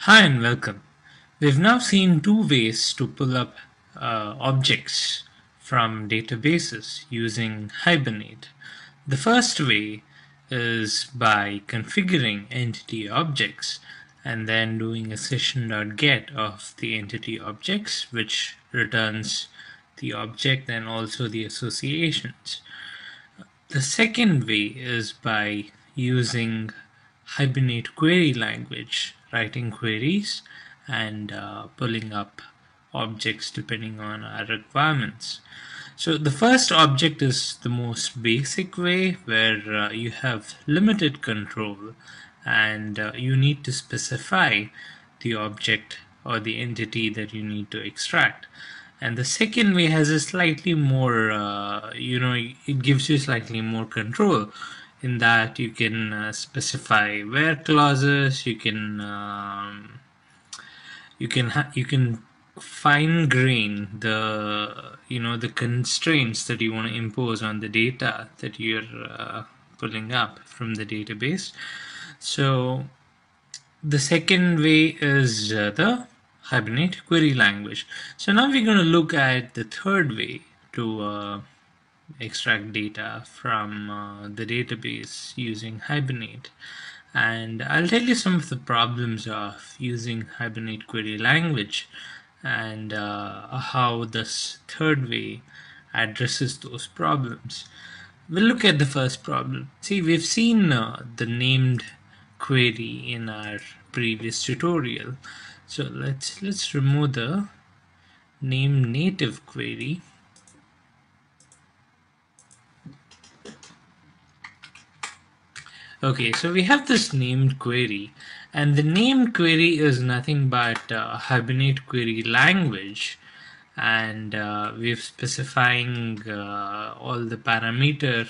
Hi and welcome. We've now seen two ways to pull up objects from databases using Hibernate. The first way is by configuring entity objects and then doing a session.get of the entity objects, which returns the object and also the associations. The second way is by using Hibernate query language, writing queries and pulling up objects depending on our requirements. So the first object is the most basic way where you have limited control and you need to specify the object or the entity that you need to extract. And the second way has a slightly more, it gives you slightly more control in that you can specify where clauses, you can fine grain the constraints that you want to impose on the data that you're pulling up from the database. So the second way is the Hibernate query language. So now we're going to look at the third way to extract data from the database using Hibernate. And I'll tell you some of the problems of using Hibernate query language and how this third way addresses those problems. We'll look at the first problem. See, we've seen the named query in our previous tutorial. So let's remove the name native query. Okay, so we have this named query, and the named query is nothing but Hibernate query language, and we're specifying all the parameter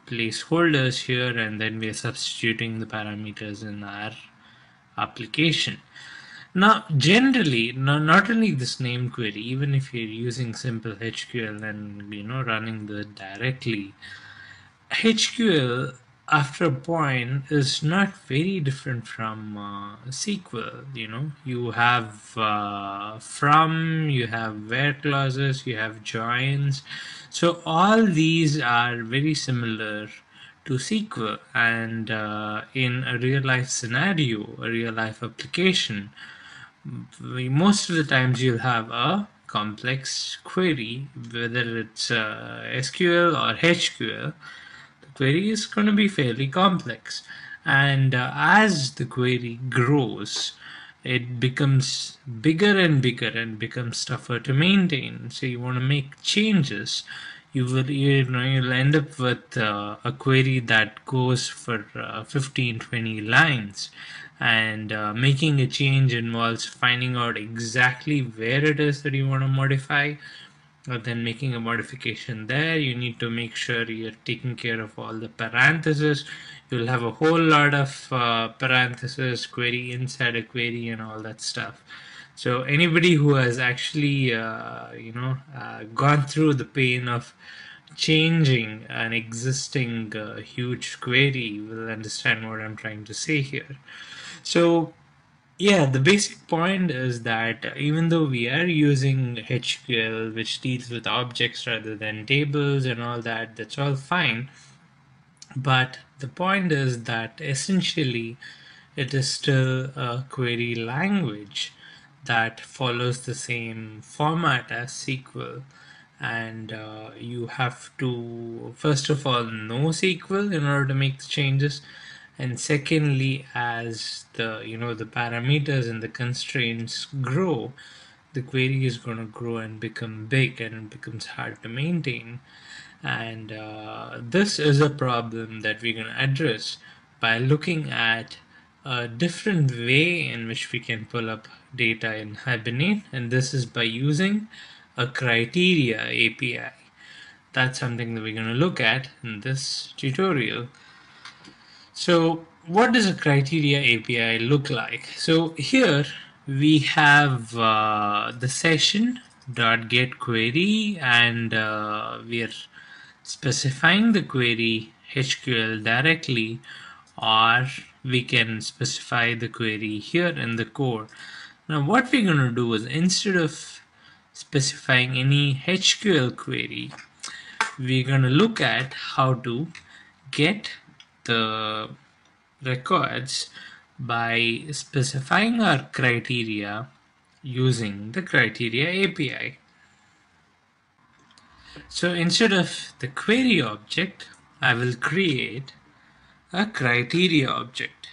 placeholders here, and then we're substituting the parameters in our application. Now, generally, not only this named query, even if you're using simple HQL and running the directly, HQL after a point is not very different from SQL. You have you have where clauses, you have joins. So all these are very similar to SQL, and in a real life scenario, a real life application, most of the times you'll have a complex query, whether it's SQL or HQL. The query is going to be fairly complex, and as the query grows, it becomes bigger and bigger and becomes tougher to maintain. So you want to make changes. You'll end up with a query that goes for 15-20 lines, and making a change involves finding out exactly where it is that you want to modify, or then making a modification there. You need to make sure you're taking care of all the parentheses. You'll have a whole lot of parentheses, query inside a query, and all that stuff. So anybody who has actually gone through the pain of changing an existing huge query will understand what I'm trying to say here. So yeah, the basic point is that even though we are using HQL, which deals with objects rather than tables and all that, that's all fine. But the point is that essentially it is still a query language that follows the same format as SQL. And you have to, first of all, know SQL in order to make the changes. And secondly, as the parameters and the constraints grow, the query is going to grow and become big, and it becomes hard to maintain. And this is a problem that we're going to address by looking at a different way in which we can pull up data in Hibernate, and this is by using a criteria API. That's something that we're going to look at in this tutorial. So what does a criteria API look like? So here we have the session.getQuery, and we are specifying the query HQL directly or we can specify the query here in the core. Now what we're going to do is, instead of specifying any HQL query, we're going to look at how to get the records by specifying our criteria using the criteria API. So instead of the query object, I will create a criteria object.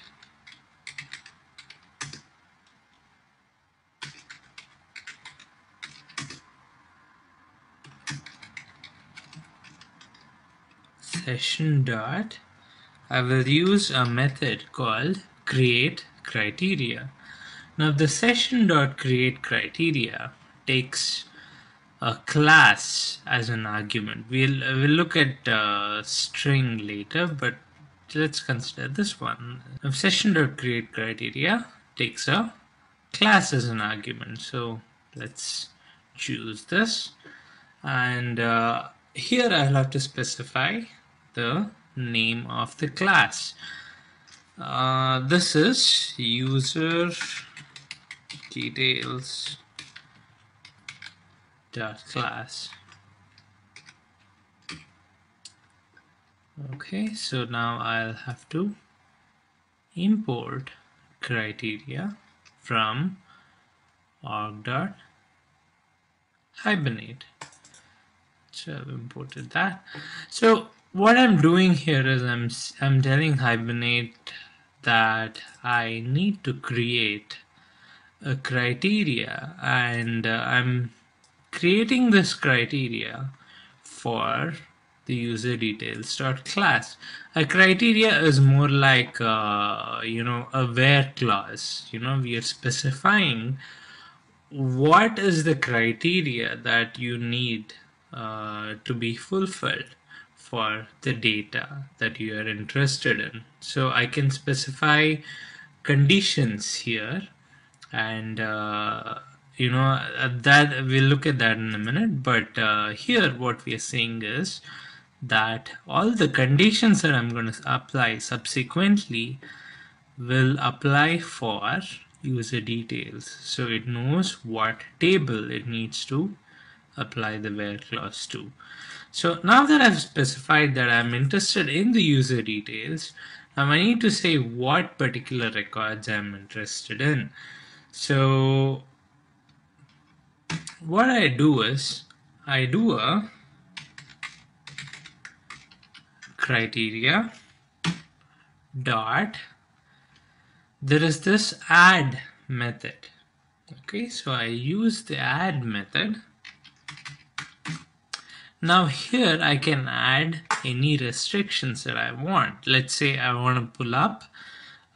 Session dot, I will use a method called create criteria. Now the session dot create criteria takes a class as an argument. We'll look at string later, but let's consider this one. Now session dot create criteria takes a class as an argument. So let's choose this, and here I'll have to specify the name of the class. This is user details dot class. Okay, so now I'll have to import criteria from org.hibernate. So I've imported that. So what I'm doing here is I'm telling Hibernate that I need to create a criteria, and I'm creating this criteria for the user details class. A criteria is more like a where clause. We are specifying what is the criteria that you need to be fulfilled for the data that you are interested in. So I can specify conditions here, and that we'll look at that in a minute. But here what we are saying is that all the conditions that I'm going to apply subsequently will apply for user details, so it knows what table it needs to apply the where clause to. So now that I've specified that I'm interested in the user details, now I need to say what particular records I'm interested in. So what I do is I do a criteria dot, there is this add method. Okay, so I use the add method. Now here I can add any restrictions that I want. Let's say I want to pull up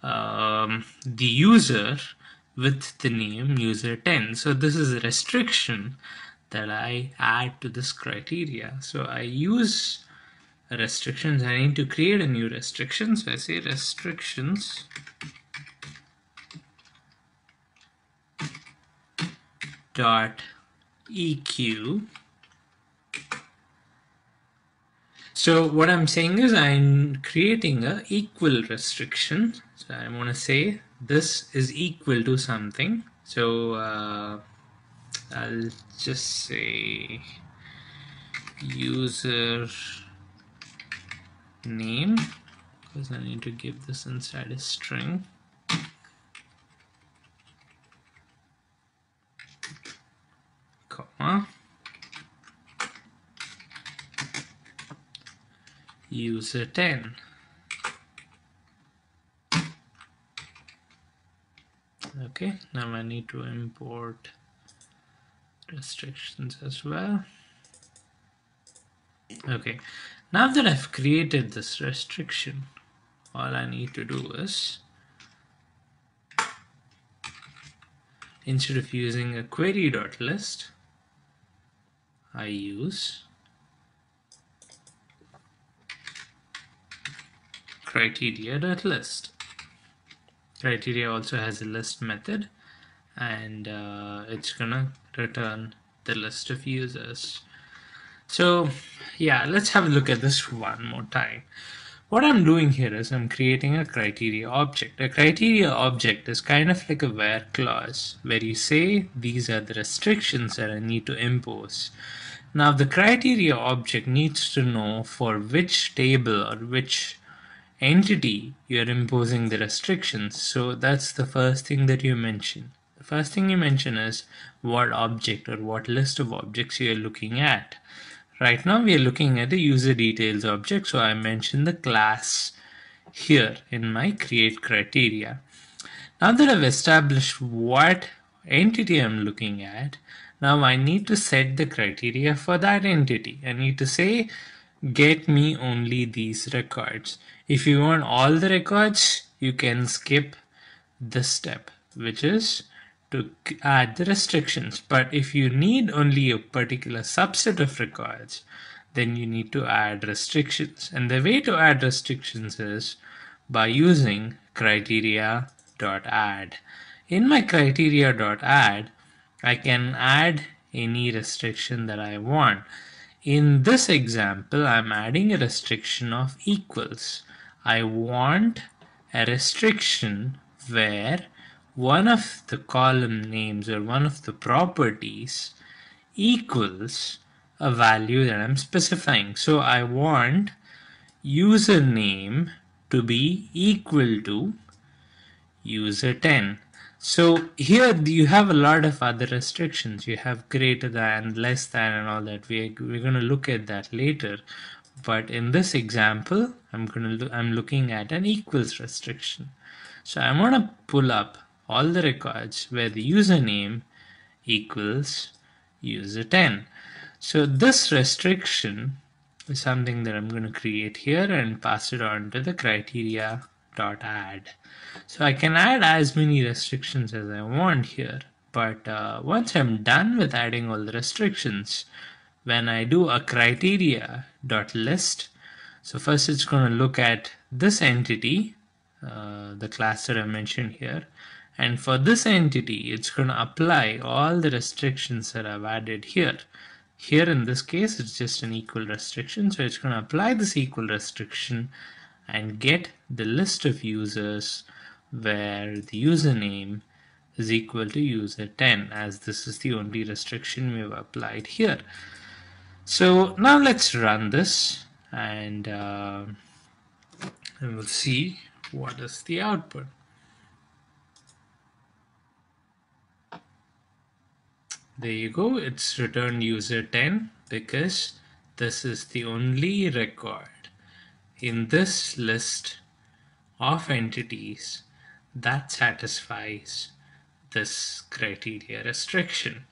the user with the name user10. So this is a restriction that I add to this criteria. So I use restrictions. I need to create a new restriction. So I say restrictions dot eq. So what I'm saying is I'm creating a equal restriction. So I want to say this is equal to something. So I'll just say user name, because I need to give this inside a string. Comma. User10. Okay, now I need to import restrictions as well. Okay, now that I've created this restriction, all I need to do is, instead of using a query.list, I use criteria.list. Criteria also has a list method, and it's gonna return the list of users. So yeah, let's have a look at this one more time. What I'm doing here is I'm creating a criteria object. A criteria object is kind of like a where clause where you say these are the restrictions that I need to impose. Now the criteria object needs to know for which table or which entity you're imposing the restrictions. So that's the first thing that you mention. The first thing you mention is what object or what list of objects you're looking at. Right now we are looking at the user details object, so I mentioned the class here in my create criteria. Now that I've established what entity I'm looking at, now I need to set the criteria for that entity. I need to say get me only these records. If you want all the records, you can skip this step, which is to add the restrictions. But if you need only a particular subset of records, then you need to add restrictions. And the way to add restrictions is by using criteria.add. In my criteria.add, I can add any restriction that I want. In this example, I'm adding a restriction of equals. I want a restriction where one of the column names or one of the properties equals a value that I'm specifying. So I want username to be equal to user10. So here you have a lot of other restrictions. You have greater than, less than, and all that. We're going to look at that later. But in this example, I'm looking at an equals restriction. So I'm going to pull up all the records where the username equals user10. So this restriction is something that I'm going to create here and pass it on to the criteria.add. So I can add as many restrictions as I want here, but once I'm done with adding all the restrictions, when I do a criteria.list, so first it's going to look at this entity, the class that I mentioned here, and for this entity it's going to apply all the restrictions that I've added here. Here in this case it's just an equal restriction, so it's going to apply this equal restriction and get the list of users where the username is equal to user10, as this is the only restriction we've applied here. So now let's run this and we'll see what is the output. There you go, it's returned user10 because this is the only record in this list of entities that satisfies this criteria restriction.